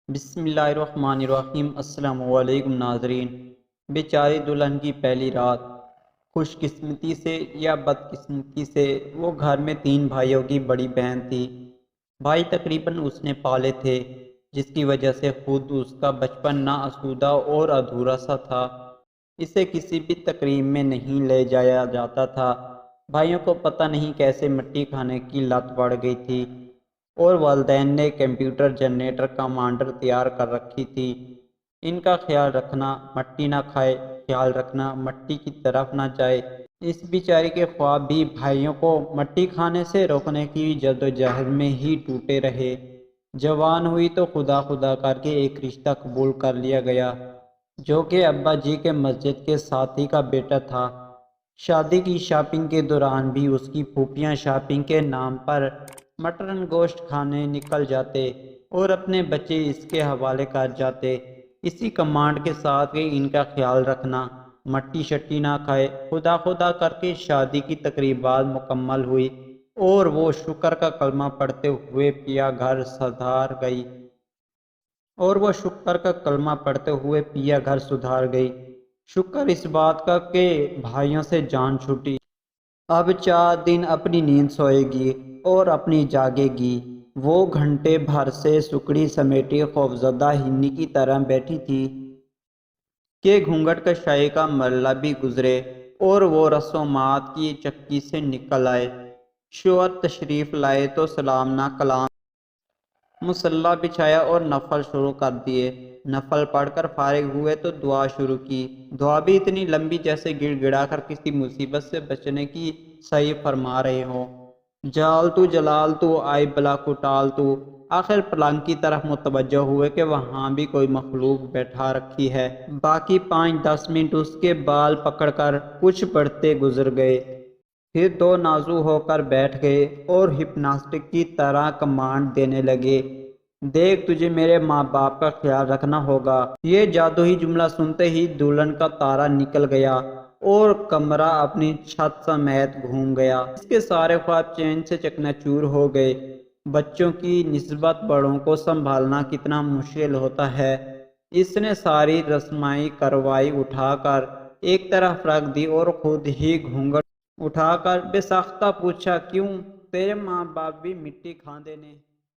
بسم اللہ الرحمن الرحیم۔ السلام علیکم ناظرین۔ بیچاری دلہن کی پہلی رات۔ خوش قسمتی سے یا بدقسمتی سے وہ گھر میں 3 بھائیوں کی بڑی بہن تھی۔ بھائی تقریباً اس نے پالے تھے، جس کی وجہ سے خود اس کا بچپن ناآسودہ اور ادھورا سا تھا۔ اسے کسی بھی تقریب میں نہیں لے جایا جاتا تھا۔ بھائیوں کو پتہ نہیں کیسے مٹی کھانے کی لت پڑ گئی تھی، اور والدین نے کمپیوٹر جنریٹر کمانڈر تیار کر رکھی تھی۔ ان کا خیال رکھنا مٹی نہ کھائے، خیال رکھنا مٹی کی طرف نہ جائے۔ اس بیچاری کے خواب بھی بھائیوں کو مٹی کھانے سے روکنے کی جدوجہد میں ہی ٹوٹے رہے۔ جوان ہوئی تو خدا خدا کر کے ایک رشتہ قبول کر لیا گیا، جو کہ ابا جی کے مسجد کے ساتھی کا بیٹا تھا۔ شادی کی شاپنگ کے دوران بھی اس کی پھوپھیاں شاپنگ کے نام پر مٹن گوشت کھانے نکل جاتے اور اپنے بچے اس کے حوالے کر جاتے، اسی کمانڈ کے ساتھ کہ ان کا خیال رکھنا، مٹی شٹی نہ کھائے۔ خدا خدا کر کے شادی کی تقریبات مکمل ہوئی اور وہ شکر کا کلمہ پڑھتے ہوئے پیا گھر سدھار گئی۔ شکر اس بات کا کہ بھائیوں سے جان چھوٹی۔ اب 4 دن اپنی نیند سوئے گی اور اپنی جاگے گی۔ وہ گھنٹے بھر سے سکڑی سمیٹی خوفزدہ ہنی کی طرح بیٹھی تھی کہ گھونگھٹ کشائی کا مرحلہ بھی گزرے اور وہ رسومات کی چکی سے نکل آئے۔ شوہر تشریف لائے تو سلام نہ کلام، مصلی بچھایا اور نفل شروع کر دیے۔ نفل پڑھ کر فارغ ہوئے تو دعا شروع کی۔ دعا بھی اتنی لمبی جیسے گڑ گڑا کر کسی مصیبت سے بچنے کی صحیح فرما رہے ہوں۔ جال تو جلال تو آئی بلا کو ٹال تو۔ آخر پلنگ کی طرف متوجہ ہوئے کہ وہاں بھی کوئی مخلوق بیٹھا رکھی ہے۔ باقی 5-10 منٹ اس کے بال پکڑ کر کچھ پڑھتے گزر گئے، پھر 2 نازو ہو کر بیٹھ گئے اور ہپناسٹک کی طرح کمانڈ دینے لگے، دیکھ تجھے میرے ماں باپ کا خیال رکھنا ہوگا۔ یہ جادوئی جملہ سنتے ہی دلہن کا تارا نکل گیا اور کمرہ اپنی چھت سمیت گھوم گیا۔ اس کے سارے خواب چین سے چکنا چور ہو گئے۔ بچوں کی نسبت بڑوں کو سنبھالنا کتنا مشکل ہوتا ہے۔ اس نے ساری رسمائی کارروائی اٹھا کر ایک طرف رکھ دی اور خود ہی گھونگھٹ اٹھا کر بے ساختہ پوچھا، کیوں تیرے ماں باپ بھی مٹی کھاندے نے؟